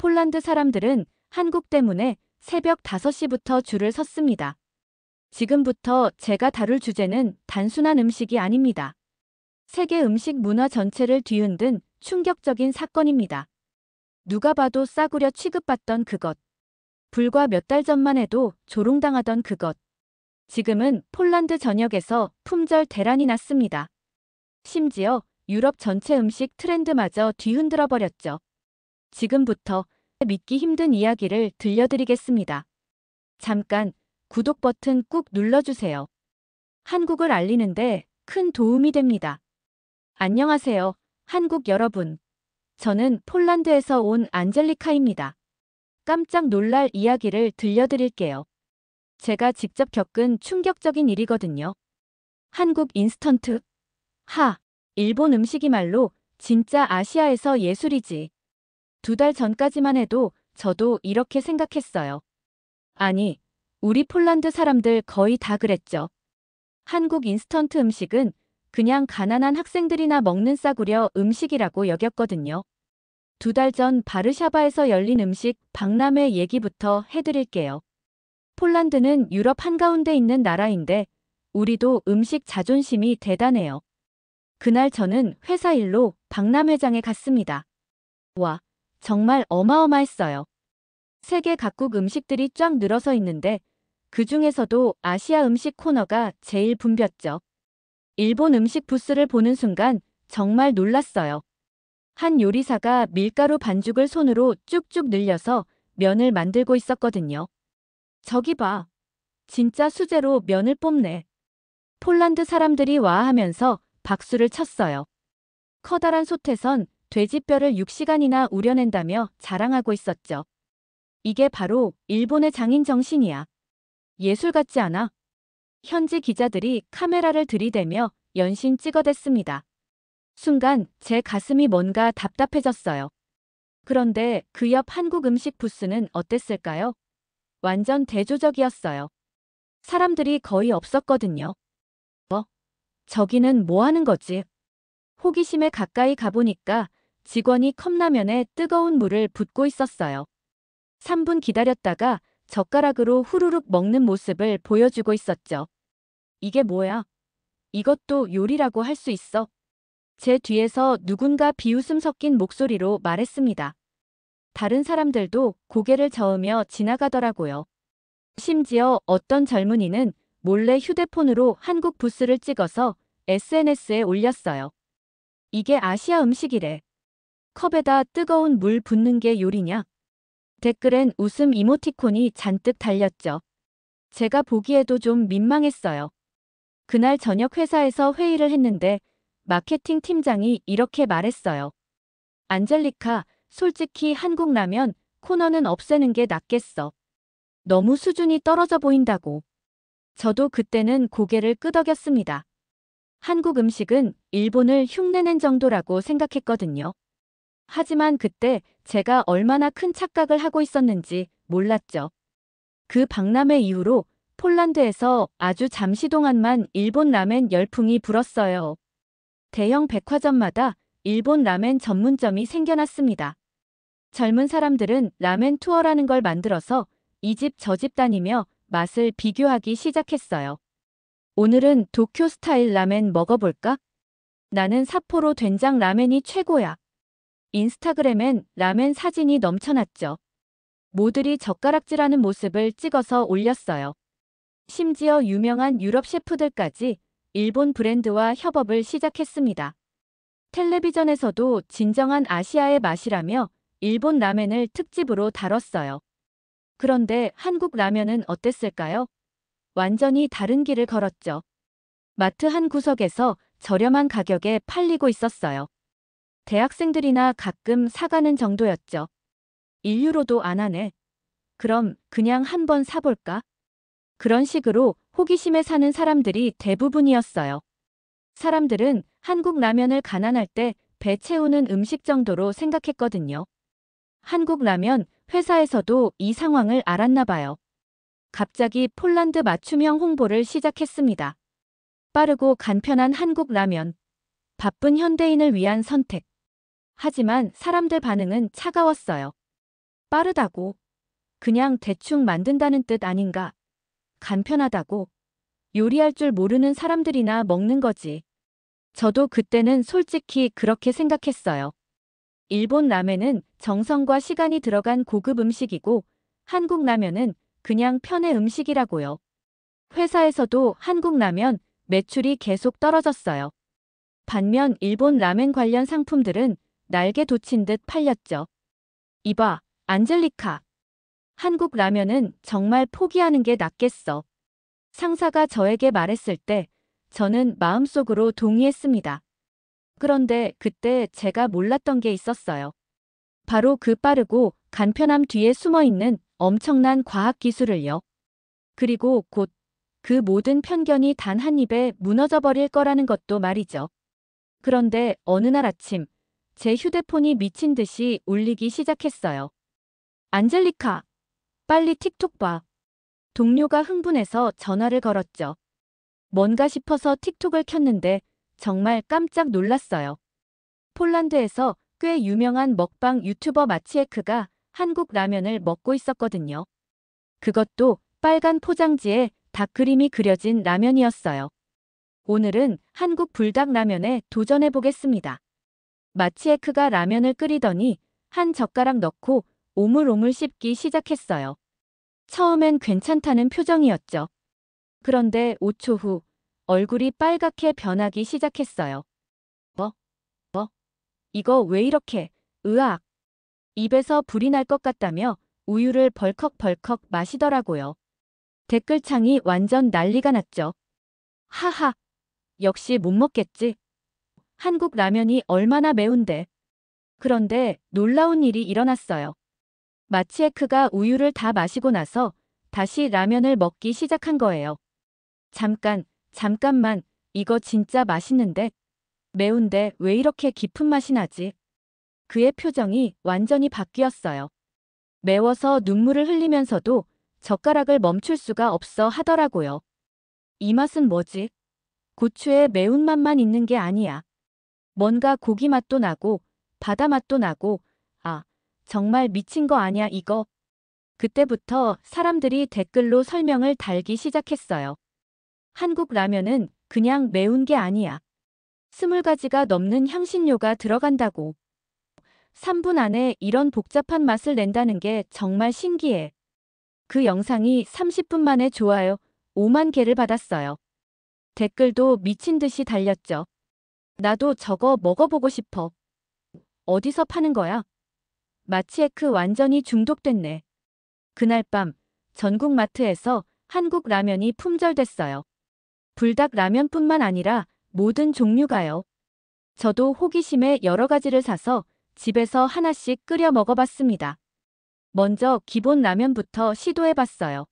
폴란드 사람들은 한국 때문에 새벽 5시부터 줄을 섰습니다. 지금부터 제가 다룰 주제는 단순한 음식이 아닙니다. 세계 음식 문화 전체를 뒤흔든 충격적인 사건입니다. 누가 봐도 싸구려 취급받던 그것. 불과 몇 달 전만 해도 조롱당하던 그것. 지금은 폴란드 전역에서 품절 대란이 났습니다. 심지어 유럽 전체 음식 트렌드마저 뒤흔들어 버렸죠. 지금부터 믿기 힘든 이야기를 들려드리겠습니다. 잠깐 구독 버튼 꾹 눌러주세요. 한국을 알리는데 큰 도움이 됩니다. 안녕하세요, 한국 여러분. 저는 폴란드에서 온 안젤리카입니다. 깜짝 놀랄 이야기를 들려드릴게요. 제가 직접 겪은 충격적인 일이거든요. 한국 인스턴트. 일본 음식이말로 진짜 아시아에서 예술이지. 2달 전까지만 해도 저도 이렇게 생각했어요. 아니, 우리 폴란드 사람들 거의 다 그랬죠. 한국 인스턴트 음식은 그냥 가난한 학생들이나 먹는 싸구려 음식이라고 여겼거든요. 2달 전 바르샤바에서 열린 음식 박람회 얘기부터 해드릴게요. 폴란드는 유럽 한가운데 있는 나라인데 우리도 음식 자존심이 대단해요. 그날 저는 회사 일로 박람회장에 갔습니다. 와, 정말 어마어마했어요. 세계 각국 음식들이 쫙 늘어서 있는데 그 중에서도 아시아 음식 코너가 제일 붐볐죠. 일본 음식 부스를 보는 순간 정말 놀랐어요. 한 요리사가 밀가루 반죽을 손으로 쭉쭉 늘려서 면을 만들고 있었거든요. 저기 봐. 진짜 수제로 면을 뽑네. 폴란드 사람들이 와하면서 박수를 쳤어요. 커다란 솥에선 돼지뼈를 6시간이나 우려낸다며 자랑하고 있었죠. 이게 바로 일본의 장인 정신이야. 예술 같지 않아? 현지 기자들이 카메라를 들이대며 연신 찍어댔습니다. 순간 제 가슴이 뭔가 답답해졌어요. 그런데 그 옆 한국 음식 부스는 어땠을까요? 완전 대조적이었어요. 사람들이 거의 없었거든요. 저기는 뭐 하는 거지? 호기심에 가까이 가보니까 직원이 컵라면에 뜨거운 물을 붓고 있었어요. 3분 기다렸다가 젓가락으로 후루룩 먹는 모습을 보여주고 있었죠. 이게 뭐야? 이것도 요리라고 할 수 있어? 제 뒤에서 누군가 비웃음 섞인 목소리로 말했습니다. 다른 사람들도 고개를 저으며 지나가더라고요. 심지어 어떤 젊은이는 몰래 휴대폰으로 한국 부스를 찍어서 SNS에 올렸어요. 이게 아시아 음식이래. 컵에다 뜨거운 물 붓는 게 요리냐? 댓글엔 웃음 이모티콘이 잔뜩 달렸죠. 제가 보기에도 좀 민망했어요. 그날 저녁 회사에서 회의를 했는데 마케팅 팀장이 이렇게 말했어요. 안젤리카, 솔직히 한국 라면 코너는 없애는 게 낫겠어. 너무 수준이 떨어져 보인다고. 저도 그때는 고개를 끄덕였습니다. 한국 음식은 일본을 흉내낸 정도라고 생각했거든요. 하지만 그때 제가 얼마나 큰 착각을 하고 있었는지 몰랐죠. 그 박람회 이후로 폴란드에서 아주 잠시 동안만 일본 라멘 열풍이 불었어요. 대형 백화점마다 일본 라멘 전문점이 생겨났습니다. 젊은 사람들은 라멘 투어라는 걸 만들어서 이 집 저 집 다니며 맛을 비교하기 시작했어요. 오늘은 도쿄 스타일 라멘 먹어볼까? 나는 삿포로 된장 라멘이 최고야. 인스타그램엔 라멘 사진이 넘쳐났죠. 모들이 젓가락질하는 모습을 찍어서 올렸어요. 심지어 유명한 유럽 셰프들까지 일본 브랜드와 협업을 시작했습니다. 텔레비전에서도 진정한 아시아의 맛이라며 일본 라멘을 특집으로 다뤘어요. 그런데 한국 라면은 어땠을까요? 완전히 다른 길을 걸었죠. 마트 한 구석에서 저렴한 가격에 팔리고 있었어요. 대학생들이나 가끔 사가는 정도였죠. 1유로도 안 하네. 그럼 그냥 한번 사볼까? 그런 식으로 호기심에 사는 사람들이 대부분이었어요. 사람들은 한국 라면을 가난할 때 배 채우는 음식 정도로 생각했거든요. 한국 라면 회사에서도 이 상황을 알았나 봐요. 갑자기 폴란드 맞춤형 홍보를 시작했습니다. 빠르고 간편한 한국 라면. 바쁜 현대인을 위한 선택. 하지만 사람들 반응은 차가웠어요. 빠르다고. 그냥 대충 만든다는 뜻 아닌가. 간편하다고. 요리할 줄 모르는 사람들이나 먹는 거지. 저도 그때는 솔직히 그렇게 생각했어요. 일본 라멘은 정성과 시간이 들어간 고급 음식이고 한국 라면은 그냥 편의 음식이라고요. 회사에서도 한국 라면 매출이 계속 떨어졌어요. 반면 일본 라멘 관련 상품들은 날개 돋친 듯 팔렸죠. 이봐, 안젤리카. 한국 라면은 정말 포기하는 게 낫겠어. 상사가 저에게 말했을 때 저는 마음속으로 동의했습니다. 그런데 그때 제가 몰랐던 게 있었어요. 바로 그 빠르고 간편함 뒤에 숨어 있는 엄청난 과학 기술을요. 그리고 곧 그 모든 편견이 단 한 입에 무너져 버릴 거라는 것도 말이죠. 그런데 어느 날 아침 제 휴대폰이 미친 듯이 울리기 시작했어요. 안젤리카, 빨리 틱톡 봐. 동료가 흥분해서 전화를 걸었죠. 뭔가 싶어서 틱톡을 켰는데 정말 깜짝 놀랐어요. 폴란드에서 꽤 유명한 먹방 유튜버 마치에크가 한국 라면을 먹고 있었거든요. 그것도 빨간 포장지에 닭그림이 그려진 라면이었어요. 오늘은 한국 불닭 라면에 도전해 보겠습니다. 마치에크가 라면을 끓이더니 한 젓가락 넣고 오물오물 씹기 시작했어요. 처음엔 괜찮다는 표정이었죠. 그런데 5초 후 얼굴이 빨갛게 변하기 시작했어요. 뭐? 이거 왜 이렇게, 으악. 입에서 불이 날 것 같다며 우유를 벌컥벌컥 마시더라고요. 댓글창이 완전 난리가 났죠. 하하, 역시 못 먹겠지. 한국 라면이 얼마나 매운데. 그런데 놀라운 일이 일어났어요. 마치에크가 우유를 다 마시고 나서 다시 라면을 먹기 시작한 거예요. 잠깐만, 이거 진짜 맛있는데? 매운데 왜 이렇게 깊은 맛이 나지? 그의 표정이 완전히 바뀌었어요. 매워서 눈물을 흘리면서도 젓가락을 멈출 수가 없어 하더라고요. 이 맛은 뭐지? 고추의 매운맛만 있는 게 아니야. 뭔가 고기 맛도 나고 바다 맛도 나고 정말 미친 거 아냐 이거. 그때부터 사람들이 댓글로 설명을 달기 시작했어요. 한국 라면은 그냥 매운 게 아니야. 20가지가 넘는 향신료가 들어간다고. 3분 안에 이런 복잡한 맛을 낸다는 게 정말 신기해. 그 영상이 30분 만에 좋아요 5만 개를 받았어요. 댓글도 미친 듯이 달렸죠. 나도 저거 먹어보고 싶어. 어디서 파는 거야? 마치에크 완전히 중독됐네. 그날 밤 전국 마트에서 한국 라면이 품절됐어요. 불닭 라면뿐만 아니라 모든 종류가요. 저도 호기심에 여러 가지를 사서 집에서 하나씩 끓여 먹어봤습니다. 먼저 기본 라면부터 시도해봤어요.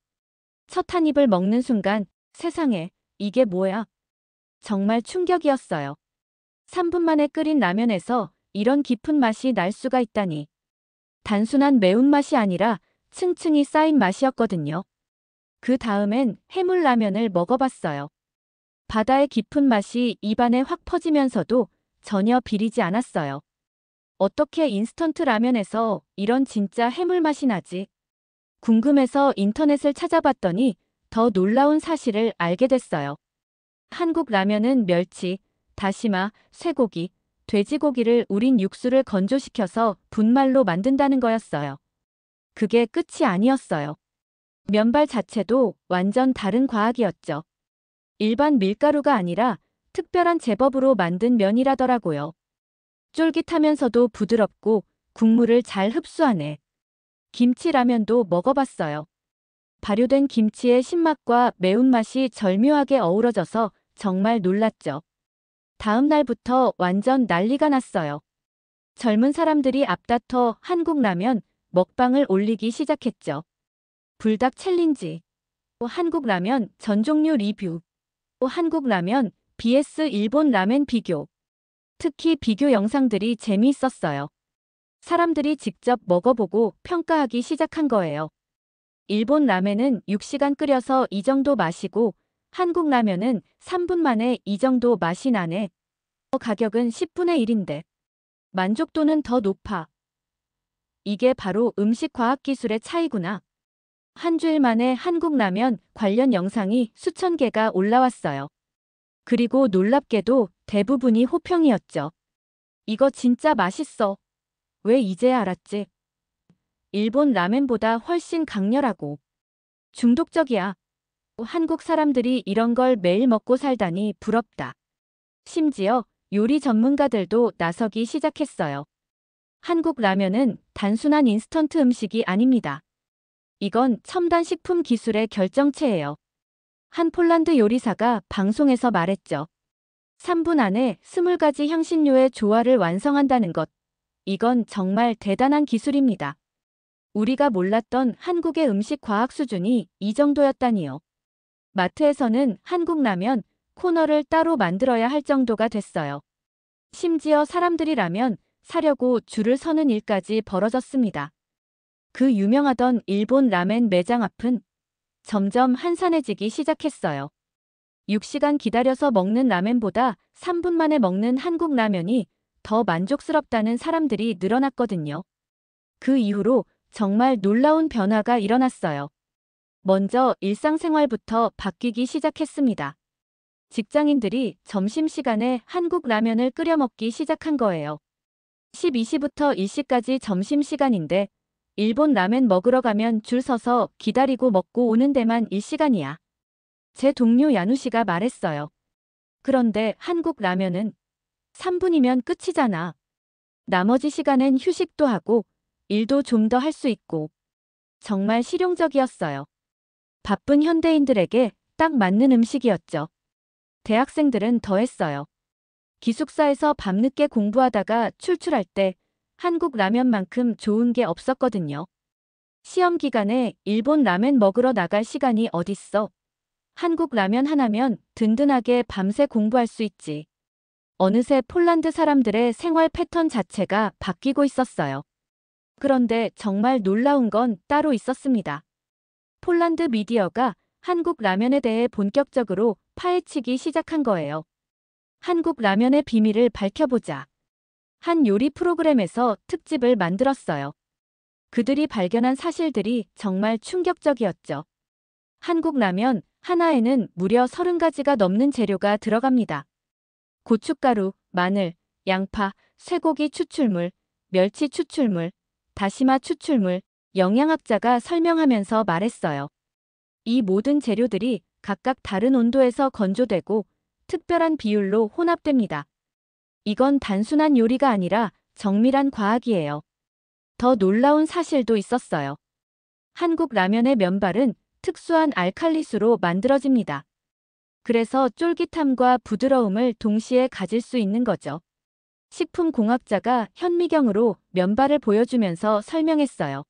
첫 한 입을 먹는 순간 세상에 이게 뭐야? 정말 충격이었어요. 3분 만에 끓인 라면에서 이런 깊은 맛이 날 수가 있다니. 단순한 매운맛이 아니라 층층이 쌓인 맛이었거든요. 그 다음엔 해물라면을 먹어봤어요. 바다의 깊은 맛이 입안에 확 퍼지면서도 전혀 비리지 않았어요. 어떻게 인스턴트 라면에서 이런 진짜 해물 맛이 나지? 궁금해서 인터넷을 찾아봤더니 더 놀라운 사실을 알게 됐어요. 한국 라면은 멸치, 다시마, 쇠고기, 돼지고기를 우린 육수를 건조시켜서 분말로 만든다는 거였어요. 그게 끝이 아니었어요. 면발 자체도 완전 다른 과학이었죠. 일반 밀가루가 아니라 특별한 제법으로 만든 면이라더라고요. 쫄깃하면서도 부드럽고 국물을 잘 흡수하네. 김치라면도 먹어봤어요. 발효된 김치의 신맛과 매운맛이 절묘하게 어우러져서 정말 놀랐죠. 다음 날부터 완전 난리가 났어요. 젊은 사람들이 앞다퉈 한국 라면 먹방을 올리기 시작했죠. 불닭 챌린지, 한국 라면 전 종류 리뷰, 한국 라면 vs 일본 라멘 비교. 특히 비교 영상들이 재미있었어요. 사람들이 직접 먹어보고 평가하기 시작한 거예요. 일본 라멘은 6시간 끓여서 이 정도 맛이고 한국 라면은 3분 만에 이 정도 맛이 나네. 가격은 10분의 1인데 만족도는 더 높아. 이게 바로 음식 과학 기술의 차이구나. 한 주일 만에 한국 라면 관련 영상이 수천 개가 올라왔어요. 그리고 놀랍게도 대부분이 호평이었죠. 이거 진짜 맛있어. 왜 이제야 알았지? 일본 라멘보다 훨씬 강렬하고 중독적이야. 한국 사람들이 이런 걸 매일 먹고 살다니 부럽다. 심지어 요리 전문가들도 나서기 시작했어요. 한국 라면은 단순한 인스턴트 음식이 아닙니다. 이건 첨단 식품 기술의 결정체예요. 한 폴란드 요리사가 방송에서 말했죠. 3분 안에 20가지 향신료의 조화를 완성한다는 것. 이건 정말 대단한 기술입니다. 우리가 몰랐던 한국의 음식 과학 수준이 이 정도였다니요. 마트에서는 한국 라면 코너를 따로 만들어야 할 정도가 됐어요. 심지어 사람들이 라면 사려고 줄을 서는 일까지 벌어졌습니다. 그 유명하던 일본 라멘 매장 앞은 점점 한산해지기 시작했어요. 6시간 기다려서 먹는 라멘보다 3분 만에 먹는 한국 라면이 더 만족스럽다는 사람들이 늘어났거든요. 그 이후로 정말 놀라운 변화가 일어났어요. 먼저 일상생활부터 바뀌기 시작했습니다. 직장인들이 점심시간에 한국 라면을 끓여 먹기 시작한 거예요. 12시부터 1시까지 점심시간인데 일본 라멘 먹으러 가면 줄 서서 기다리고 먹고 오는 데만 1시간이야. 제 동료 야누 씨가 말했어요. 그런데 한국 라면은 3분이면 끝이잖아. 나머지 시간엔 휴식도 하고 일도 좀 더 할 수 있고 정말 실용적이었어요. 바쁜 현대인들에게 딱 맞는 음식이었죠. 대학생들은 더 했어요. 기숙사에서 밤늦게 공부하다가 출출할 때 한국 라면만큼 좋은 게 없었거든요. 시험 기간에 일본 라멘 먹으러 나갈 시간이 어딨어. 한국 라면 하나면 든든하게 밤새 공부할 수 있지. 어느새 폴란드 사람들의 생활 패턴 자체가 바뀌고 있었어요. 그런데 정말 놀라운 건 따로 있었습니다. 폴란드 미디어가 한국 라면에 대해 본격적으로 파헤치기 시작한 거예요. 한국 라면의 비밀을 밝혀보자. 한 요리 프로그램에서 특집을 만들었어요. 그들이 발견한 사실들이 정말 충격적이었죠. 한국 라면 하나에는 무려 30가지가 넘는 재료가 들어갑니다. 고춧가루, 마늘, 양파, 쇠고기 추출물, 멸치 추출물, 다시마 추출물, 영양학자가 설명하면서 말했어요. 이 모든 재료들이 각각 다른 온도에서 건조되고 특별한 비율로 혼합됩니다. 이건 단순한 요리가 아니라 정밀한 과학이에요. 더 놀라운 사실도 있었어요. 한국 라면의 면발은 특수한 알칼리수로 만들어집니다. 그래서 쫄깃함과 부드러움을 동시에 가질 수 있는 거죠. 식품공학자가 현미경으로 면발을 보여주면서 설명했어요.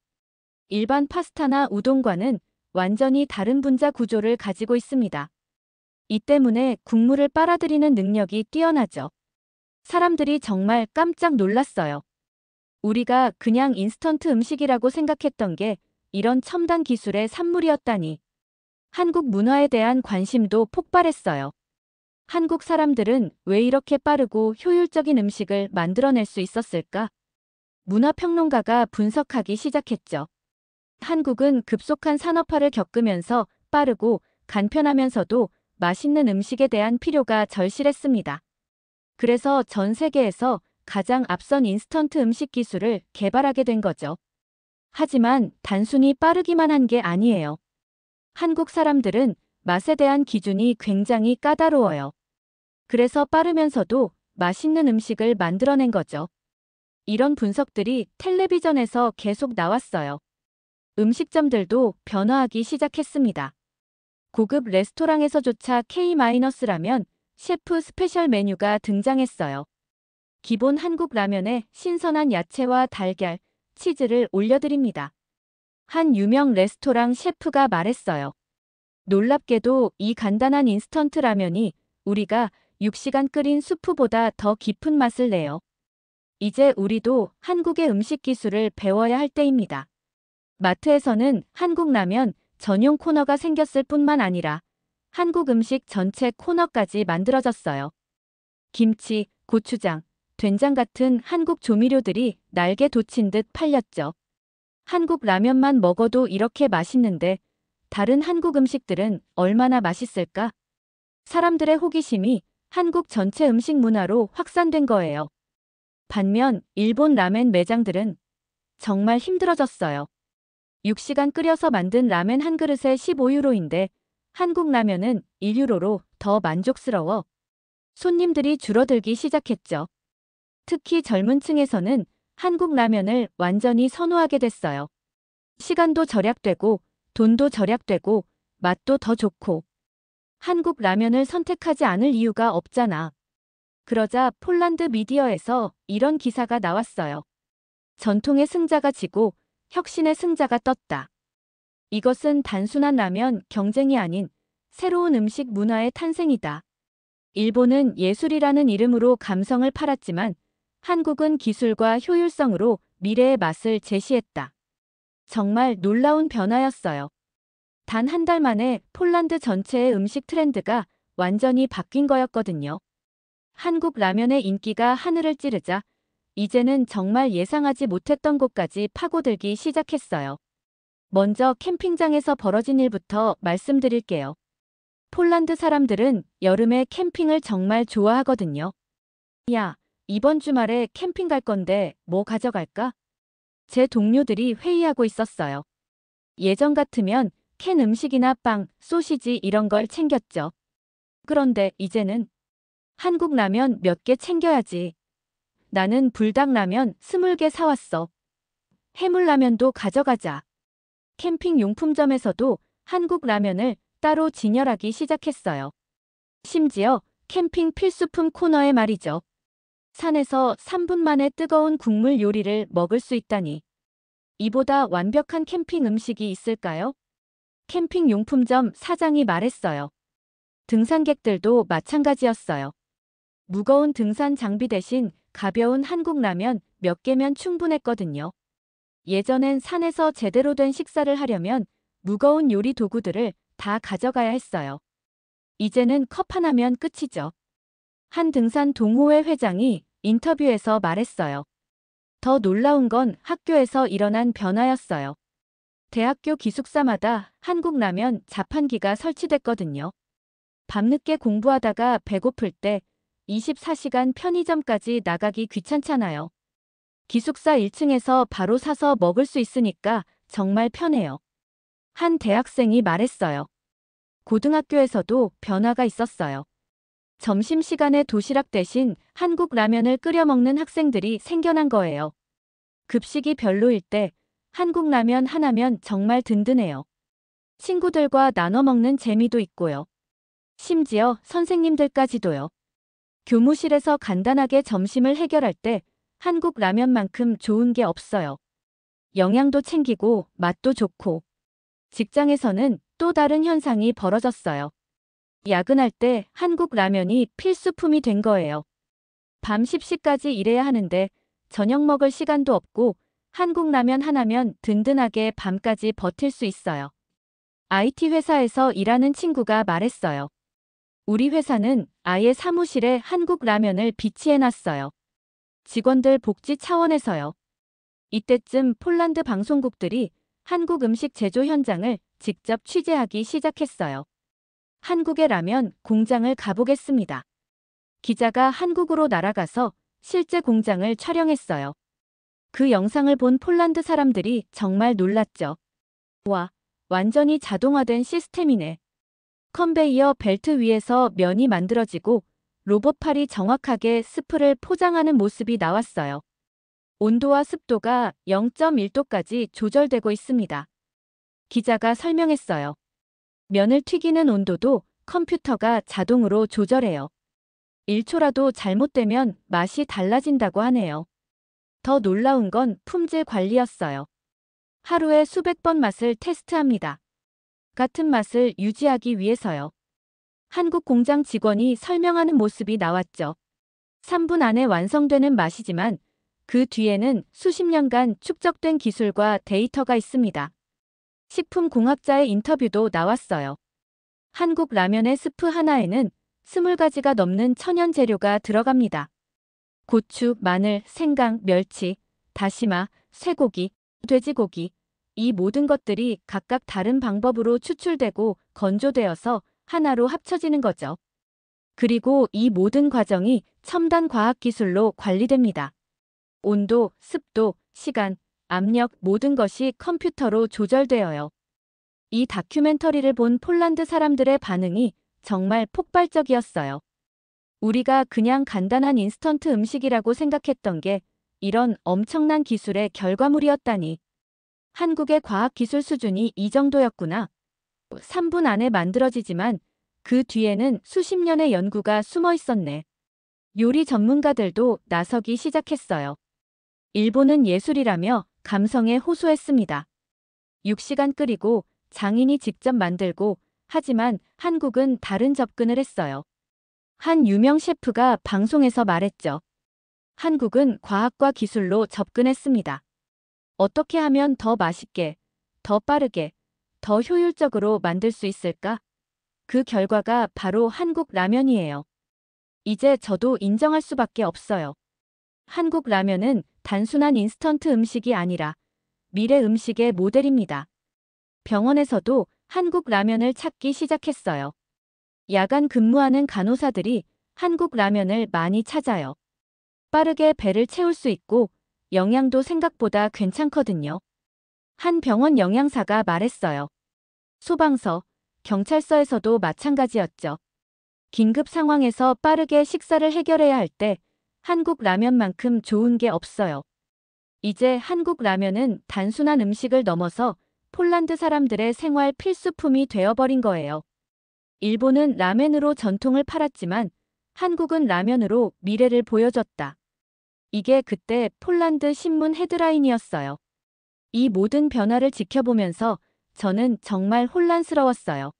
일반 파스타나 우동과는 완전히 다른 분자 구조를 가지고 있습니다. 이 때문에 국물을 빨아들이는 능력이 뛰어나죠. 사람들이 정말 깜짝 놀랐어요. 우리가 그냥 인스턴트 음식이라고 생각했던 게 이런 첨단 기술의 산물이었다니. 한국 문화에 대한 관심도 폭발했어요. 한국 사람들은 왜 이렇게 빠르고 효율적인 음식을 만들어낼 수 있었을까? 문화평론가가 분석하기 시작했죠. 한국은 급속한 산업화를 겪으면서 빠르고 간편하면서도 맛있는 음식에 대한 필요가 절실했습니다. 그래서 전 세계에서 가장 앞선 인스턴트 음식 기술을 개발하게 된 거죠. 하지만 단순히 빠르기만 한 게 아니에요. 한국 사람들은 맛에 대한 기준이 굉장히 까다로워요. 그래서 빠르면서도 맛있는 음식을 만들어낸 거죠. 이런 분석들이 텔레비전에서 계속 나왔어요. 음식점들도 변화하기 시작했습니다. 고급 레스토랑에서조차 K-라면 셰프 스페셜 메뉴가 등장했어요. 기본 한국 라면에 신선한 야채와 달걀, 치즈를 올려드립니다. 한 유명 레스토랑 셰프가 말했어요. 놀랍게도 이 간단한 인스턴트 라면이 우리가 6시간 끓인 수프보다 더 깊은 맛을 내요. 이제 우리도 한국의 음식 기술을 배워야 할 때입니다. 마트에서는 한국 라면 전용 코너가 생겼을 뿐만 아니라 한국 음식 전체 코너까지 만들어졌어요. 김치, 고추장, 된장 같은 한국 조미료들이 날개 돋친 듯 팔렸죠. 한국 라면만 먹어도 이렇게 맛있는데 다른 한국 음식들은 얼마나 맛있을까? 사람들의 호기심이 한국 전체 음식 문화로 확산된 거예요. 반면 일본 라멘 매장들은 정말 힘들어졌어요. 6시간 끓여서 만든 라멘 한 그릇에 15유로인데 한국 라면은 1유로로 더 만족스러워 손님들이 줄어들기 시작했죠. 특히 젊은 층에서는 한국 라면을 완전히 선호하게 됐어요. 시간도 절약되고 돈도 절약되고 맛도 더 좋고 한국 라면을 선택하지 않을 이유가 없잖아. 그러자 폴란드 미디어에서 이런 기사가 나왔어요. 전통의 승자가 지고 혁신의 승자가 떴다. 이것은 단순한 라면 경쟁이 아닌 새로운 음식 문화의 탄생이다. 일본은 예술이라는 이름으로 감성을 팔았지만 한국은 기술과 효율성으로 미래의 맛을 제시했다. 정말 놀라운 변화였어요. 단 한 달 만에 폴란드 전체의 음식 트렌드가 완전히 바뀐 거였거든요. 한국 라면의 인기가 하늘을 찌르자 이제는 정말 예상하지 못했던 곳까지 파고들기 시작했어요. 먼저 캠핑장에서 벌어진 일부터 말씀드릴게요. 폴란드 사람들은 여름에 캠핑을 정말 좋아하거든요. 야, 이번 주말에 캠핑 갈 건데 뭐 가져갈까? 제 동료들이 회의하고 있었어요. 예전 같으면 캔 음식이나 빵, 소시지 이런 걸 챙겼죠. 그런데 이제는 한국 라면 몇 개 챙겨야지. 나는 불닭라면 20개 사왔어. 해물라면도 가져가자. 캠핑 용품점에서도 한국 라면을 따로 진열하기 시작했어요. 심지어 캠핑 필수품 코너에 말이죠. 산에서 3분 만에 뜨거운 국물 요리를 먹을 수 있다니. 이보다 완벽한 캠핑 음식이 있을까요? 캠핑 용품점 사장이 말했어요. 등산객들도 마찬가지였어요. 무거운 등산 장비 대신 가벼운 한국 라면 몇 개면 충분했거든요. 예전엔 산에서 제대로 된 식사를 하려면 무거운 요리 도구들을 다 가져가야 했어요. 이제는 컵 하나면 끝이죠. 한 등산 동호회 회장이 인터뷰에서 말했어요. 더 놀라운 건 학교에서 일어난 변화였어요. 대학교 기숙사마다 한국 라면 자판기가 설치됐거든요. 밤늦게 공부하다가 배고플 때 24시간 편의점까지 나가기 귀찮잖아요. 기숙사 1층에서 바로 사서 먹을 수 있으니까 정말 편해요. 한 대학생이 말했어요. 고등학교에서도 변화가 있었어요. 점심시간에 도시락 대신 한국 라면을 끓여 먹는 학생들이 생겨난 거예요. 급식이 별로일 때 한국 라면 하나면 정말 든든해요. 친구들과 나눠 먹는 재미도 있고요. 심지어 선생님들까지도요. 교무실에서 간단하게 점심을 해결할 때 한국 라면만큼 좋은 게 없어요. 영양도 챙기고 맛도 좋고. 직장에서는 또 다른 현상이 벌어졌어요. 야근할 때 한국 라면이 필수품이 된 거예요. 밤 10시까지 일해야 하는데 저녁 먹을 시간도 없고 한국 라면 하나면 든든하게 밤까지 버틸 수 있어요. IT 회사에서 일하는 친구가 말했어요. 우리 회사는 아예 사무실에 한국 라면을 비치해놨어요. 직원들 복지 차원에서요. 이때쯤 폴란드 방송국들이 한국 음식 제조 현장을 직접 취재하기 시작했어요. 한국의 라면 공장을 가보겠습니다. 기자가 한국으로 날아가서 실제 공장을 촬영했어요. 그 영상을 본 폴란드 사람들이 정말 놀랐죠. 와, 완전히 자동화된 시스템이네. 컨베이어 벨트 위에서 면이 만들어지고 로봇팔이 정확하게 스프를 포장하는 모습이 나왔어요. 온도와 습도가 0.1도까지 조절되고 있습니다. 기자가 설명했어요. 면을 튀기는 온도도 컴퓨터가 자동으로 조절해요. 1초라도 잘못되면 맛이 달라진다고 하네요. 더 놀라운 건 품질 관리였어요. 하루에 수백 번 맛을 테스트합니다. 같은 맛을 유지하기 위해서요. 한국 공장 직원이 설명하는 모습이 나왔죠. 3분 안에 완성되는 맛이지만 그 뒤에는 수십 년간 축적된 기술과 데이터가 있습니다. 식품공학자의 인터뷰도 나왔어요. 한국 라면의 스프 하나에는 20가지가 넘는 천연 재료가 들어갑니다. 고추, 마늘, 생강, 멸치, 다시마, 쇠고기, 돼지고기. 이 모든 것들이 각각 다른 방법으로 추출되고 건조되어서 하나로 합쳐지는 거죠. 그리고 이 모든 과정이 첨단 과학 기술로 관리됩니다. 온도, 습도, 시간, 압력 모든 것이 컴퓨터로 조절되어요. 이 다큐멘터리를 본 폴란드 사람들의 반응이 정말 폭발적이었어요. 우리가 그냥 간단한 인스턴트 음식이라고 생각했던 게 이런 엄청난 기술의 결과물이었다니. 한국의 과학기술 수준이 이 정도였구나. 3분 안에 만들어지지만 그 뒤에는 수십 년의 연구가 숨어 있었네. 요리 전문가들도 나서기 시작했어요. 일본은 예술이라며 감성에 호소했습니다. 6시간 끓이고 장인이 직접 만들고, 하지만 한국은 다른 접근을 했어요. 한 유명 셰프가 방송에서 말했죠. 한국은 과학과 기술로 접근했습니다. 어떻게 하면 더 맛있게, 더 빠르게, 더 효율적으로 만들 수 있을까? 그 결과가 바로 한국 라면이에요. 이제 저도 인정할 수밖에 없어요. 한국 라면은 단순한 인스턴트 음식이 아니라 미래 음식의 모델입니다. 병원에서도 한국 라면을 찾기 시작했어요. 야간 근무하는 간호사들이 한국 라면을 많이 찾아요. 빠르게 배를 채울 수 있고 영양도 생각보다 괜찮거든요. 한 병원 영양사가 말했어요. 소방서, 경찰서에서도 마찬가지였죠. 긴급 상황에서 빠르게 식사를 해결해야 할 때 한국 라면만큼 좋은 게 없어요. 이제 한국 라면은 단순한 음식을 넘어서 폴란드 사람들의 생활 필수품이 되어버린 거예요. 일본은 라멘으로 전통을 팔았지만 한국은 라면으로 미래를 보여줬다. 이게 그때 폴란드 신문 헤드라인이었어요. 이 모든 변화를 지켜보면서 저는 정말 혼란스러웠어요.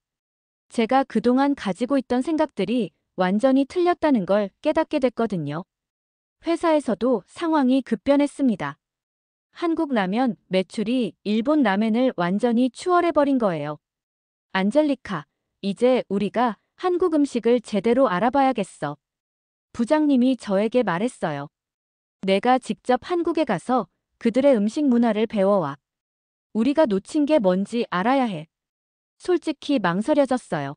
제가 그동안 가지고 있던 생각들이 완전히 틀렸다는 걸 깨닫게 됐거든요. 회사에서도 상황이 급변했습니다. 한국 라면 매출이 일본 라멘을 완전히 추월해버린 거예요. 안젤리카, 이제 우리가 한국 음식을 제대로 알아봐야겠어. 부장님이 저에게 말했어요. 내가 직접 한국에 가서 그들의 음식 문화를 배워와. 우리가 놓친 게 뭔지 알아야 해. 솔직히 망설여졌어요.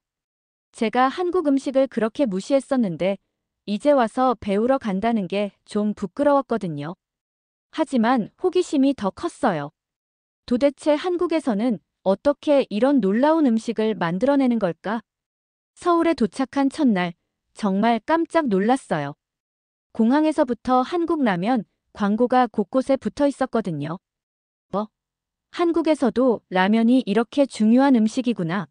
제가 한국 음식을 그렇게 무시했었는데 이제 와서 배우러 간다는 게 좀 부끄러웠거든요. 하지만 호기심이 더 컸어요. 도대체 한국에서는 어떻게 이런 놀라운 음식을 만들어내는 걸까? 서울에 도착한 첫날, 정말 깜짝 놀랐어요. 공항에서부터 한국 라면 광고가 곳곳에 붙어 있었거든요. 한국에서도 라면이 이렇게 중요한 음식이구나.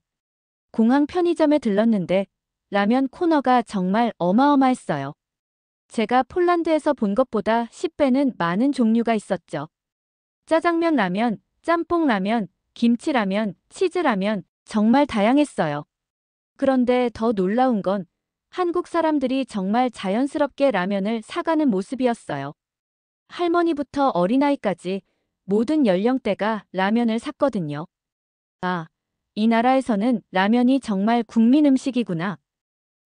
공항 편의점에 들렀는데 라면 코너가 정말 어마어마했어요. 제가 폴란드에서 본 것보다 10배는 많은 종류가 있었죠. 짜장면 라면, 짬뽕 라면, 김치 라면, 치즈 라면, 정말 다양했어요. 그런데 더 놀라운 건 한국 사람들이 정말 자연스럽게 라면을 사가는 모습이었어요. 할머니부터 어린아이까지 모든 연령대가 라면을 샀거든요. 아, 이 나라에서는 라면이 정말 국민 음식이구나.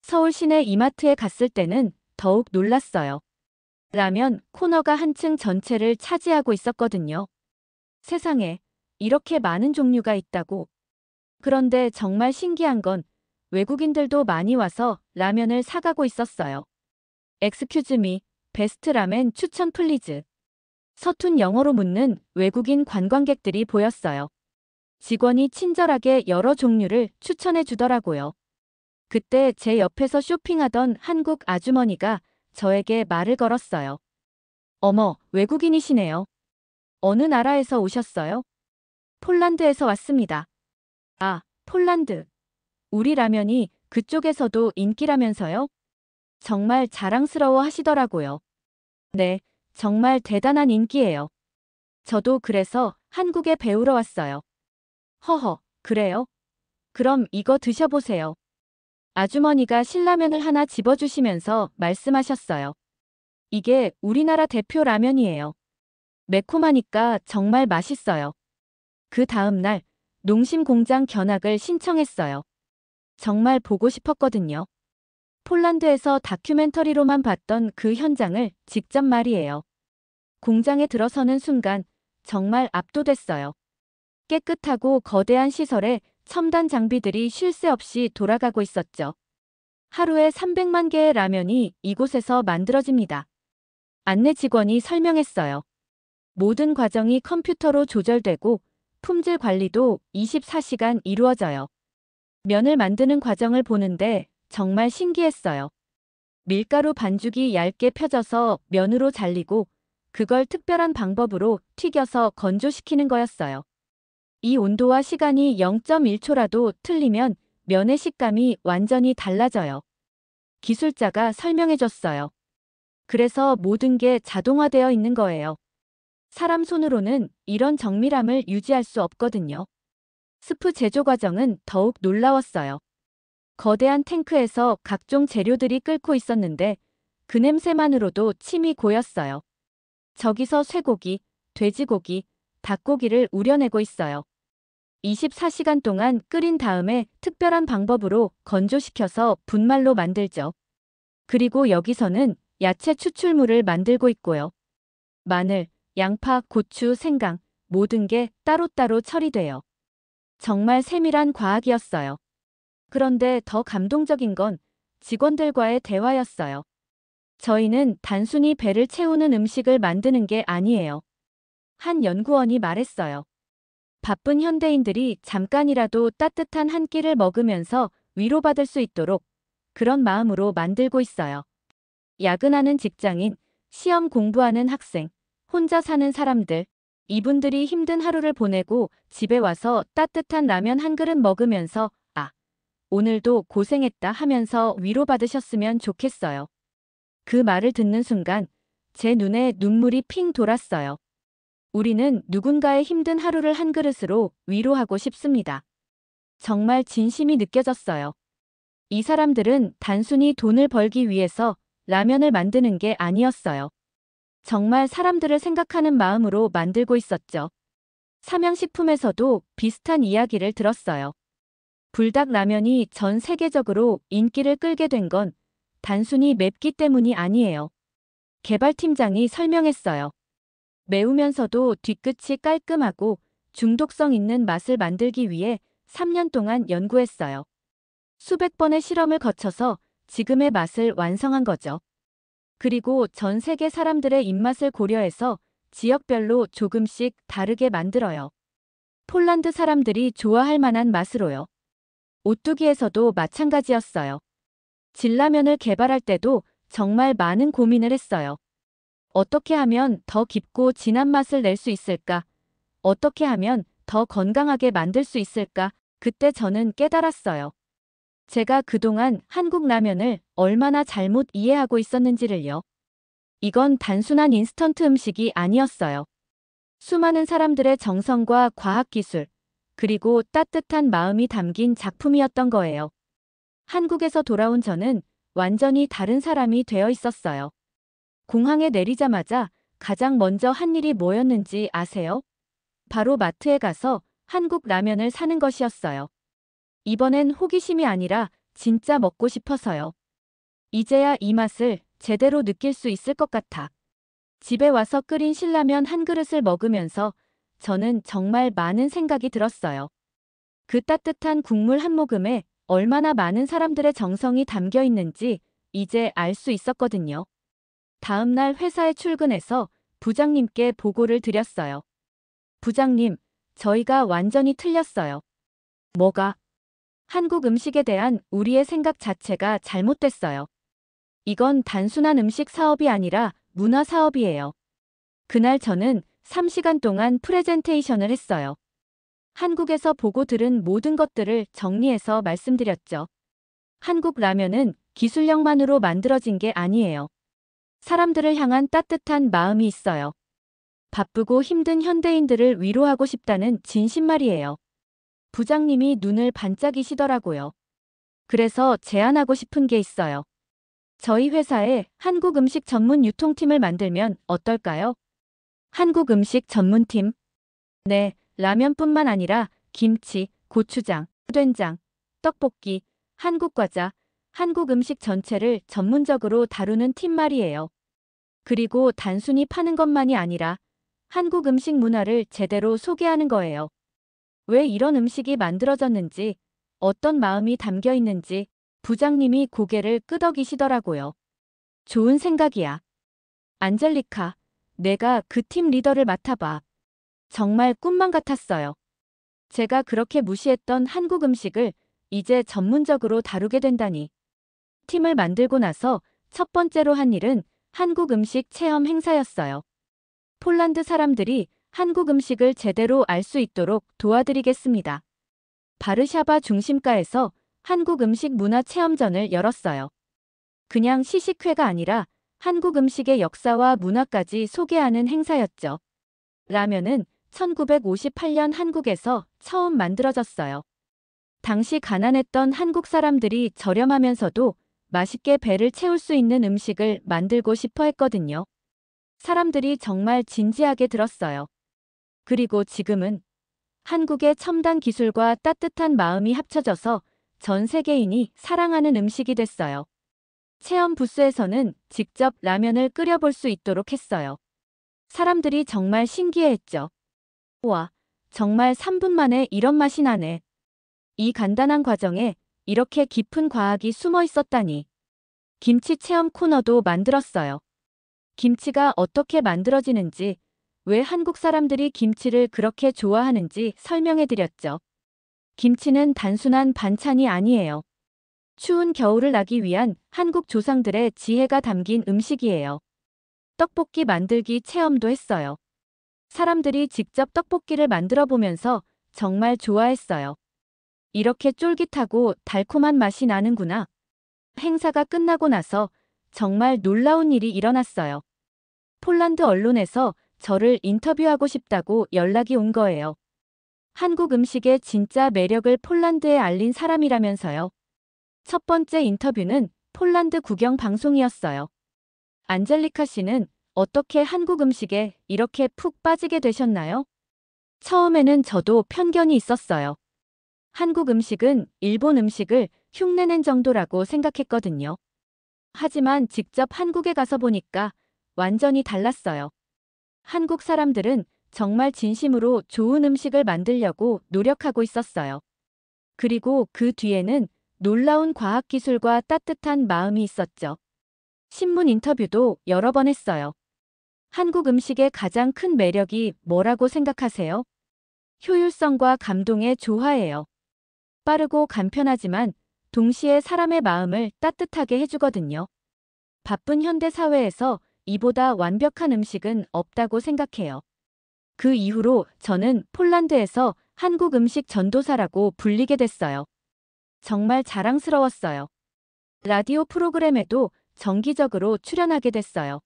서울 시내 이마트에 갔을 때는 더욱 놀랐어요. 라면 코너가 한층 전체를 차지하고 있었거든요. 세상에, 이렇게 많은 종류가 있다고. 그런데 정말 신기한 건 외국인들도 많이 와서 라면을 사가고 있었어요. Excuse me, 베스트 라멘 추천 플리즈. 서툰 영어로 묻는 외국인 관광객들이 보였어요. 직원이 친절하게 여러 종류를 추천해 주더라고요. 그때 제 옆에서 쇼핑하던 한국 아주머니가 저에게 말을 걸었어요. 어머, 외국인이시네요. 어느 나라에서 오셨어요? 폴란드에서 왔습니다. 아, 폴란드. 우리 라면이 그쪽에서도 인기라면서요? 정말 자랑스러워 하시더라고요. 네, 정말 대단한 인기예요. 저도 그래서 한국에 배우러 왔어요. 허허, 그래요? 그럼 이거 드셔보세요. 아주머니가 신라면을 하나 집어주시면서 말씀하셨어요. 이게 우리나라 대표 라면이에요. 매콤하니까 정말 맛있어요. 그 다음 날 농심 공장 견학을 신청했어요. 정말 보고 싶었거든요. 폴란드에서 다큐멘터리로만 봤던 그 현장을 직접 말이에요. 공장에 들어서는 순간 정말 압도됐어요. 깨끗하고 거대한 시설에 첨단 장비들이 쉴 새 없이 돌아가고 있었죠. 하루에 300만 개의 라면이 이곳에서 만들어집니다. 안내 직원이 설명했어요. 모든 과정이 컴퓨터로 조절되고 품질 관리도 24시간 이루어져요. 면을 만드는 과정을 보는데 정말 신기했어요. 밀가루 반죽이 얇게 펴져서 면으로 잘리고 그걸 특별한 방법으로 튀겨서 건조시키는 거였어요. 이 온도와 시간이 0.1초라도 틀리면 면의 식감이 완전히 달라져요. 기술자가 설명해줬어요. 그래서 모든 게 자동화되어 있는 거예요. 사람 손으로는 이런 정밀함을 유지할 수 없거든요. 스프 제조 과정은 더욱 놀라웠어요. 거대한 탱크에서 각종 재료들이 끓고 있었는데 그 냄새만으로도 침이 고였어요. 저기서 쇠고기, 돼지고기, 닭고기를 우려내고 있어요. 24시간 동안 끓인 다음에 특별한 방법으로 건조시켜서 분말로 만들죠. 그리고 여기서는 야채 추출물을 만들고 있고요. 마늘, 양파, 고추, 생강, 모든 게 따로따로 처리돼요. 정말 세밀한 과학이었어요. 그런데 더 감동적인 건 직원들과의 대화였어요. 저희는 단순히 배를 채우는 음식을 만드는 게 아니에요. 한 연구원이 말했어요. 바쁜 현대인들이 잠깐이라도 따뜻한 한 끼를 먹으면서 위로받을 수 있도록 그런 마음으로 만들고 있어요. 야근하는 직장인, 시험 공부하는 학생, 혼자 사는 사람들, 이분들이 힘든 하루를 보내고 집에 와서 따뜻한 라면 한 그릇 먹으면서 오늘도 고생했다 하면서 위로받으셨으면 좋겠어요. 그 말을 듣는 순간 제 눈에 눈물이 핑 돌았어요. 우리는 누군가의 힘든 하루를 한 그릇으로 위로하고 싶습니다. 정말 진심이 느껴졌어요. 이 사람들은 단순히 돈을 벌기 위해서 라면을 만드는 게 아니었어요. 정말 사람들을 생각하는 마음으로 만들고 있었죠. 삼양식품에서도 비슷한 이야기를 들었어요. 불닭 라면이 전 세계적으로 인기를 끌게 된 건 단순히 맵기 때문이 아니에요. 개발팀장이 설명했어요. 매우면서도 뒤끝이 깔끔하고 중독성 있는 맛을 만들기 위해 3년 동안 연구했어요. 수백 번의 실험을 거쳐서 지금의 맛을 완성한 거죠. 그리고 전 세계 사람들의 입맛을 고려해서 지역별로 조금씩 다르게 만들어요. 폴란드 사람들이 좋아할 만한 맛으로요. 오뚜기에서도 마찬가지였어요. 진라면을 개발할 때도 정말 많은 고민을 했어요. 어떻게 하면 더 깊고 진한 맛을 낼 수 있을까? 어떻게 하면 더 건강하게 만들 수 있을까? 그때 저는 깨달았어요. 제가 그동안 한국 라면을 얼마나 잘못 이해하고 있었는지를요. 이건 단순한 인스턴트 음식이 아니었어요. 수많은 사람들의 정성과 과학기술, 그리고 따뜻한 마음이 담긴 작품이었던 거예요. 한국에서 돌아온 저는 완전히 다른 사람이 되어 있었어요. 공항에 내리자마자 가장 먼저 한 일이 뭐였는지 아세요? 바로 마트에 가서 한국 라면을 사는 것이었어요. 이번엔 호기심이 아니라 진짜 먹고 싶어서요. 이제야 이 맛을 제대로 느낄 수 있을 것 같아. 집에 와서 끓인 신라면 한 그릇을 먹으면서 저는 정말 많은 생각이 들었어요. 그 따뜻한 국물 한 모금에 얼마나 많은 사람들의 정성이 담겨 있는지 이제 알 수 있었거든요. 다음 날 회사에 출근해서 부장님께 보고를 드렸어요. 부장님, 저희가 완전히 틀렸어요. 뭐가? 한국 음식에 대한 우리의 생각 자체가 잘못됐어요. 이건 단순한 음식 사업이 아니라 문화 사업이에요. 그날 저는 3시간 동안 프레젠테이션을 했어요. 한국에서 보고 들은 모든 것들을 정리해서 말씀드렸죠. 한국 라면은 기술력만으로 만들어진 게 아니에요. 사람들을 향한 따뜻한 마음이 있어요. 바쁘고 힘든 현대인들을 위로하고 싶다는 진심 말이에요. 부장님이 눈을 반짝이시더라고요. 그래서 제안하고 싶은 게 있어요. 저희 회사에 한국 음식 전문 유통팀을 만들면 어떨까요? 한국 음식 전문팀? 네, 라면뿐만 아니라 김치, 고추장, 된장, 떡볶이, 한국 과자, 한국 음식 전체를 전문적으로 다루는 팀 말이에요. 그리고 단순히 파는 것만이 아니라 한국 음식 문화를 제대로 소개하는 거예요. 왜 이런 음식이 만들어졌는지, 어떤 마음이 담겨 있는지 부장님이 고개를 끄덕이시더라고요. 좋은 생각이야. 안젤리카, 내가 그 팀 리더를 맡아봐. 정말 꿈만 같았어요. 제가 그렇게 무시했던 한국 음식을 이제 전문적으로 다루게 된다니. 팀을 만들고 나서 첫 번째로 한 일은 한국 음식 체험 행사였어요. 폴란드 사람들이 한국 음식을 제대로 알 수 있도록 도와드리겠습니다. 바르샤바 중심가에서 한국 음식 문화 체험전을 열었어요. 그냥 시식회가 아니라 한국 음식의 역사와 문화까지 소개하는 행사였죠. 라면은 1958년 한국에서 처음 만들어졌어요. 당시 가난했던 한국 사람들이 저렴하면서도 맛있게 배를 채울 수 있는 음식을 만들고 싶어 했거든요. 사람들이 정말 진지하게 들었어요. 그리고 지금은 한국의 첨단 기술과 따뜻한 마음이 합쳐져서 전 세계인이 사랑하는 음식이 됐어요. 체험 부스에서는 직접 라면을 끓여볼 수 있도록 했어요. 사람들이 정말 신기해했죠. 와, 정말 3분 만에 이런 맛이 나네. 이 간단한 과정에 이렇게 깊은 과학이 숨어 있었다니. 김치 체험 코너도 만들었어요. 김치가 어떻게 만들어지는지, 왜 한국 사람들이 김치를 그렇게 좋아하는지 설명해드렸죠. 김치는 단순한 반찬이 아니에요. 추운 겨울을 나기 위한 한국 조상들의 지혜가 담긴 음식이에요. 떡볶이 만들기 체험도 했어요. 사람들이 직접 떡볶이를 만들어 보면서 정말 좋아했어요. 이렇게 쫄깃하고 달콤한 맛이 나는구나. 행사가 끝나고 나서 정말 놀라운 일이 일어났어요. 폴란드 언론에서 저를 인터뷰하고 싶다고 연락이 온 거예요. 한국 음식의 진짜 매력을 폴란드에 알린 사람이라면서요. 첫 번째 인터뷰는 폴란드 국영 방송이었어요. 안젤리카 씨는 어떻게 한국 음식에 이렇게 푹 빠지게 되셨나요? 처음에는 저도 편견이 있었어요. 한국 음식은 일본 음식을 흉내낸 정도라고 생각했거든요. 하지만 직접 한국에 가서 보니까 완전히 달랐어요. 한국 사람들은 정말 진심으로 좋은 음식을 만들려고 노력하고 있었어요. 그리고 그 뒤에는 놀라운 과학기술과 따뜻한 마음이 있었죠. 신문 인터뷰도 여러 번 했어요. 한국 음식의 가장 큰 매력이 뭐라고 생각하세요? 효율성과 감동의 조화예요. 빠르고 간편하지만 동시에 사람의 마음을 따뜻하게 해주거든요. 바쁜 현대 사회에서 이보다 완벽한 음식은 없다고 생각해요. 그 이후로 저는 폴란드에서 한국 음식 전도사라고 불리게 됐어요. 정말 자랑스러웠어요. 라디오 프로그램에도 정기적으로 출연하게 됐어요.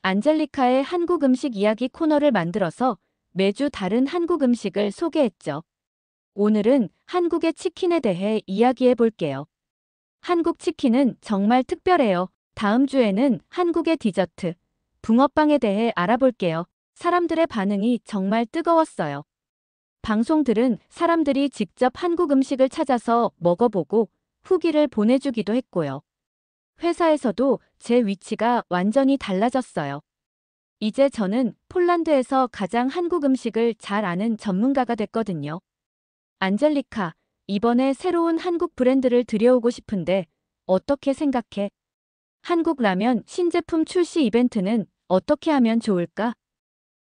안젤리카의 한국 음식 이야기 코너를 만들어서 매주 다른 한국 음식을 소개했죠. 오늘은 한국의 치킨에 대해 이야기해 볼게요. 한국 치킨은 정말 특별해요. 다음 주에는 한국의 디저트, 붕어빵에 대해 알아볼게요. 사람들의 반응이 정말 뜨거웠어요. 방송들은 사람들이 직접 한국 음식을 찾아서 먹어보고 후기를 보내주기도 했고요. 회사에서도 제 위치가 완전히 달라졌어요. 이제 저는 폴란드에서 가장 한국 음식을 잘 아는 전문가가 됐거든요. 안젤리카, 이번에 새로운 한국 브랜드를 들여오고 싶은데 어떻게 생각해? 한국 라면 신제품 출시 이벤트는 어떻게 하면 좋을까?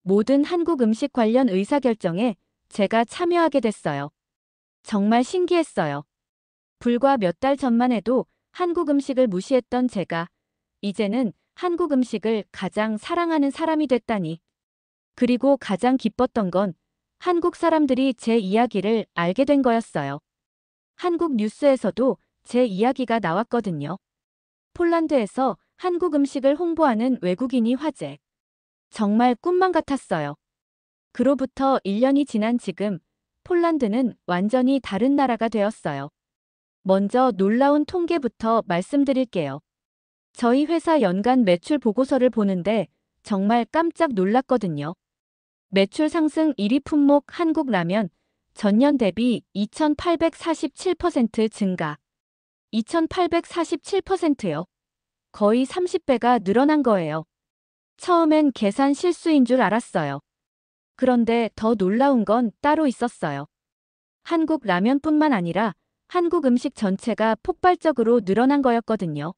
모든 한국 음식 관련 의사결정에 제가 참여하게 됐어요. 정말 신기했어요. 불과 몇 달 전만 해도 한국 음식을 무시했던 제가 이제는 한국 음식을 가장 사랑하는 사람이 됐다니. 그리고 가장 기뻤던 건 한국 사람들이 제 이야기를 알게 된 거였어요. 한국 뉴스에서도 제 이야기가 나왔거든요. 폴란드에서 한국 음식을 홍보하는 외국인이 화제. 정말 꿈만 같았어요. 그로부터 1년이 지난 지금 폴란드는 완전히 다른 나라가 되었어요. 먼저 놀라운 통계부터 말씀드릴게요. 저희 회사 연간 매출 보고서를 보는데 정말 깜짝 놀랐거든요. 매출 상승 1위 품목 한국 라면 전년 대비 2847% 증가. 2847%요. 거의 30배가 늘어난 거예요. 처음엔 계산 실수인 줄 알았어요. 그런데 더 놀라운 건 따로 있었어요. 한국 라면뿐만 아니라 한국 음식 전체가 폭발적으로 늘어난 거였거든요.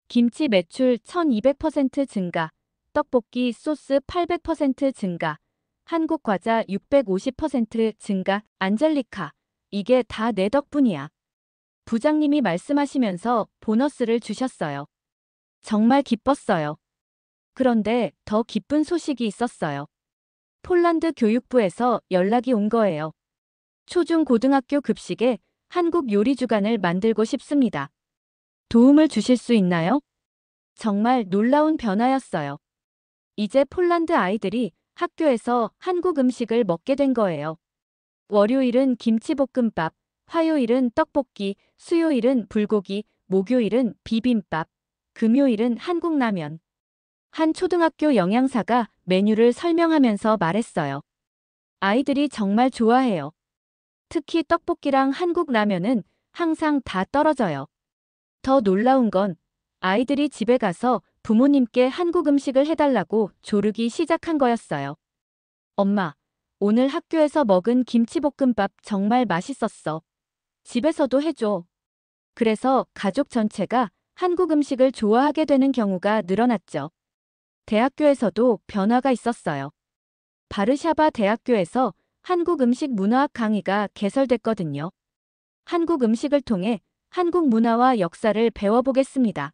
김치 매출 1200% 증가, 떡볶이 소스 800% 증가, 한국 과자 650% 증가, 안젤리카. 이게 다 내 덕분이야. 부장님이 말씀하시면서 보너스를 주셨어요. 정말 기뻤어요. 그런데 더 기쁜 소식이 있었어요. 폴란드 교육부에서 연락이 온 거예요. 초중고등학교 급식에 한국 요리 주간을 만들고 싶습니다. 도움을 주실 수 있나요? 정말 놀라운 변화였어요. 이제 폴란드 아이들이 학교에서 한국 음식을 먹게 된 거예요. 월요일은 김치볶음밥, 화요일은 떡볶이, 수요일은 불고기, 목요일은 비빔밥, 금요일은 한국 라면. 한 초등학교 영양사가 메뉴를 설명하면서 말했어요. 아이들이 정말 좋아해요. 특히 떡볶이랑 한국 라면은 항상 다 떨어져요. 더 놀라운 건 아이들이 집에 가서 부모님께 한국 음식을 해달라고 조르기 시작한 거였어요. 엄마, 오늘 학교에서 먹은 김치볶음밥 정말 맛있었어. 집에서도 해줘. 그래서 가족 전체가 한국 음식을 좋아하게 되는 경우가 늘어났죠. 대학교에서도 변화가 있었어요. 바르샤바 대학교에서 한국 음식 문화학 강의가 개설됐거든요. 한국 음식을 통해 한국 문화와 역사를 배워보겠습니다.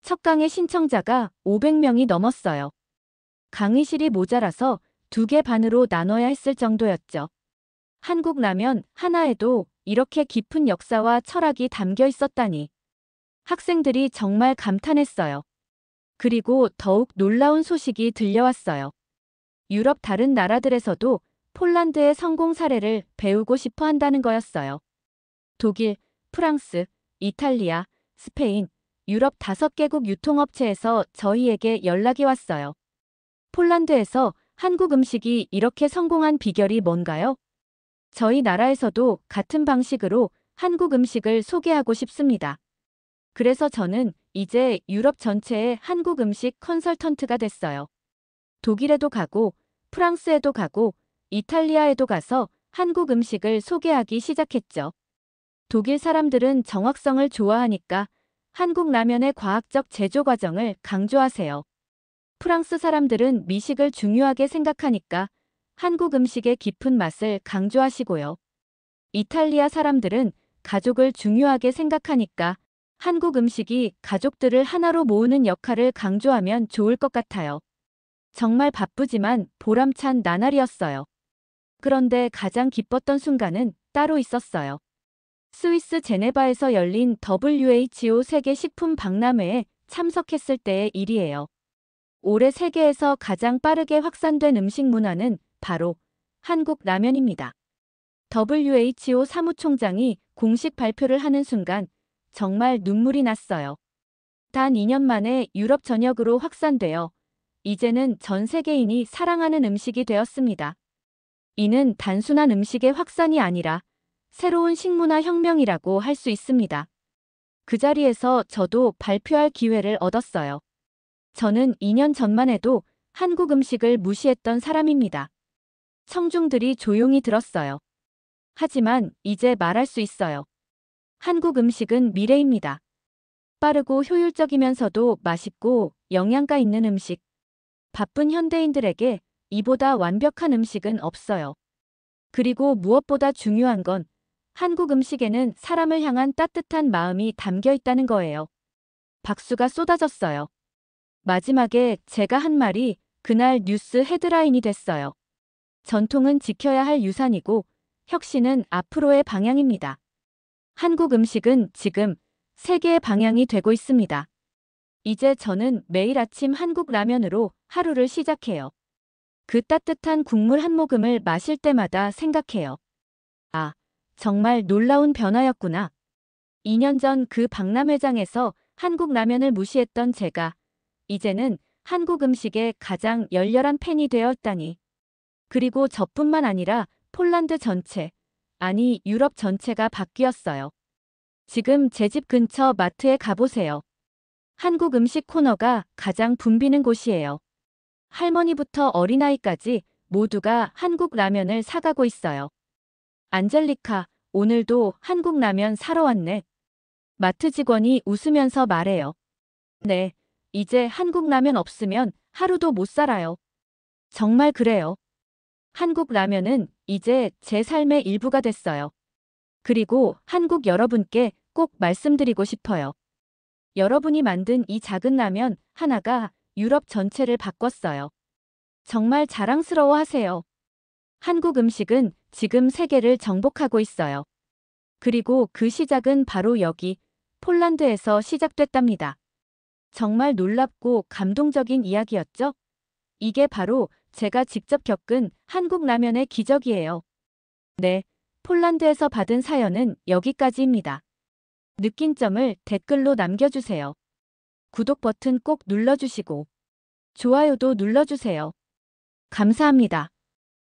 첫 강의 신청자가 500명이 넘었어요. 강의실이 모자라서 2개 반으로 나눠야 했을 정도였죠. 한국 라면 하나에도 이렇게 깊은 역사와 철학이 담겨 있었다니. 학생들이 정말 감탄했어요. 그리고 더욱 놀라운 소식이 들려왔어요. 유럽 다른 나라들에서도 폴란드의 성공 사례를 배우고 싶어 한다는 거였어요. 독일, 프랑스, 이탈리아, 스페인, 유럽 5개국 유통업체에서 저희에게 연락이 왔어요. 폴란드에서 한국 음식이 이렇게 성공한 비결이 뭔가요? 저희 나라에서도 같은 방식으로 한국 음식을 소개하고 싶습니다. 그래서 저는 이제 유럽 전체의 한국 음식 컨설턴트가 됐어요. 독일에도 가고, 프랑스에도 가고, 이탈리아에도 가서 한국 음식을 소개하기 시작했죠. 독일 사람들은 정확성을 좋아하니까 한국 라면의 과학적 제조 과정을 강조하세요. 프랑스 사람들은 미식을 중요하게 생각하니까 한국 음식의 깊은 맛을 강조하시고요. 이탈리아 사람들은 가족을 중요하게 생각하니까 한국 음식이 가족들을 하나로 모으는 역할을 강조하면 좋을 것 같아요. 정말 바쁘지만 보람찬 나날이었어요. 그런데 가장 기뻤던 순간은 따로 있었어요. 스위스 제네바에서 열린 WHO 세계 식품 박람회에 참석했을 때의 일이에요. 올해 세계에서 가장 빠르게 확산된 음식 문화는 바로 한국 라면입니다. WHO 사무총장이 공식 발표를 하는 순간 정말 눈물이 났어요. 단 2년 만에 유럽 전역으로 확산되어 이제는 전 세계인이 사랑하는 음식이 되었습니다. 이는 단순한 음식의 확산이 아니라 새로운 식문화 혁명이라고 할 수 있습니다. 그 자리에서 저도 발표할 기회를 얻었어요. 저는 2년 전만 해도 한국 음식을 무시했던 사람입니다. 청중들이 조용히 들었어요. 하지만 이제 말할 수 있어요. 한국 음식은 미래입니다. 빠르고 효율적이면서도 맛있고 영양가 있는 음식. 바쁜 현대인들에게 이보다 완벽한 음식은 없어요. 그리고 무엇보다 중요한 건 한국 음식에는 사람을 향한 따뜻한 마음이 담겨 있다는 거예요. 박수가 쏟아졌어요. 마지막에 제가 한 말이 그날 뉴스 헤드라인이 됐어요. 전통은 지켜야 할 유산이고 혁신은 앞으로의 방향입니다. 한국 음식은 지금 세계의 방향이 되고 있습니다. 이제 저는 매일 아침 한국 라면으로 하루를 시작해요. 그 따뜻한 국물 한 모금을 마실 때마다 생각해요. 아, 정말 놀라운 변화였구나. 2년 전 그 박람회장에서 한국 라면을 무시했던 제가 이제는 한국 음식의 가장 열렬한 팬이 되었다니. 그리고 저뿐만 아니라 폴란드 전체, 아니 유럽 전체가 바뀌었어요. 지금 제 집 근처 마트에 가보세요. 한국 음식 코너가 가장 붐비는 곳이에요. 할머니부터 어린아이까지 모두가 한국 라면을 사가고 있어요. 안젤리카, 오늘도 한국 라면 사러 왔네. 마트 직원이 웃으면서 말해요. 네, 이제 한국 라면 없으면 하루도 못 살아요. 정말 그래요. 한국 라면은 이제 제 삶의 일부가 됐어요. 그리고 한국 여러분께 꼭 말씀드리고 싶어요. 여러분이 만든 이 작은 라면 하나가 유럽 전체를 바꿨어요. 정말 자랑스러워 하세요. 한국 음식은 지금 세계를 정복하고 있어요. 그리고 그 시작은 바로 여기, 폴란드에서 시작됐답니다. 정말 놀랍고 감동적인 이야기였죠? 이게 바로 제가 직접 겪은 한국 라면의 기적이에요. 네, 폴란드에서 받은 사연은 여기까지입니다. 느낀 점을 댓글로 남겨주세요. 구독 버튼 꼭 눌러주시고, 좋아요도 눌러주세요. 감사합니다.